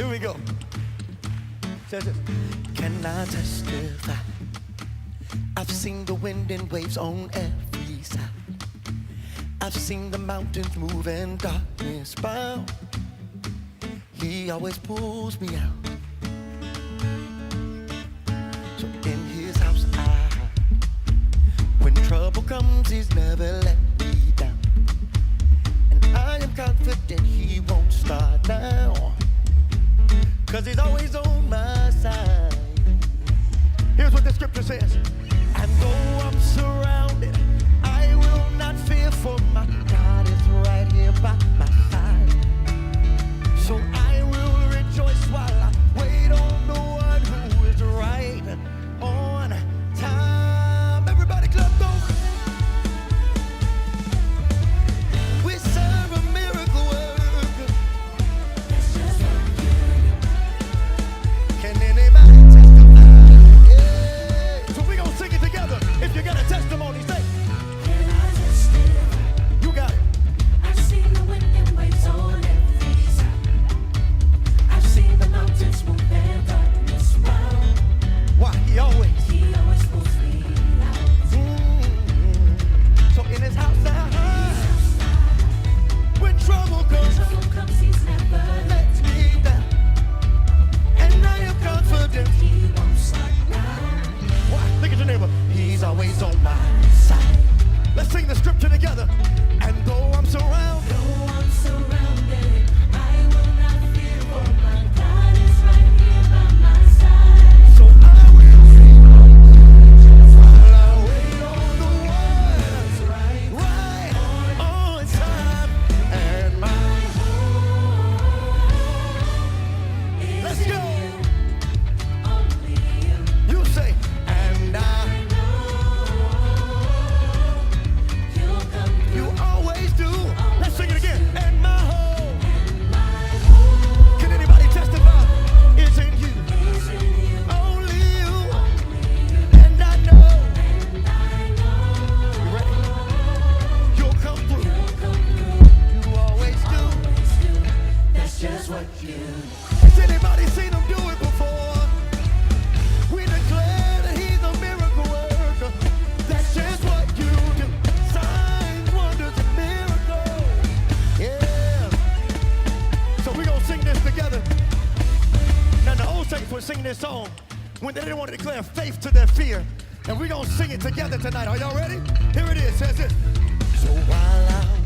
Here we go. Says it. Can I testify? I've seen the wind and waves on every side. I've seen the mountains move and darkness bound. He always pulls me out. So in his house I hide. When trouble comes, he's never let me down. And I am confident he won't start now. 'Cause he's always on my side. Here's what the scripture says. And though I'm surrounded, I will not fear, for my God is right here by my side. So I will rejoice while I wait on the one who is right on time. Everybody clap those. We serve a miracle worker. Can anybody testify? Yeah. So we gonna sing it together. If you got a testimony, say. Can I testify? You got it. I've seen the wind and waves on every side. I've seen the mountains move and darkness round. Why? He always pulls me out. So in his house I hide. When trouble comes, He's never let me down. And I am confident he won't start now. Why? Look at your neighbor. He's always on my side. Let's sing the scripture together. And though I'm surrounded, Though I'm surrounded, I will not fear, for my God is right here by my side. so I will sing while I wait on the one right on time. And my let's go. Only you. You say, and I, You'll come you always do. Let's sing it again. And my home. Can anybody testify? It's in you. Only you. And I know. You ready? You'll come through. You always do. That's just what you do. Has anybody seen him do it before? We declare that he's a miracle worker. That's just what you do. Signs, wonders, and miracles. Yeah. So we're going to sing this together. Now the old saints were singing this song when they didn't want to declare faith to their fear. And we're going to sing it together tonight. Are y'all ready? Here it is. Says it. So while I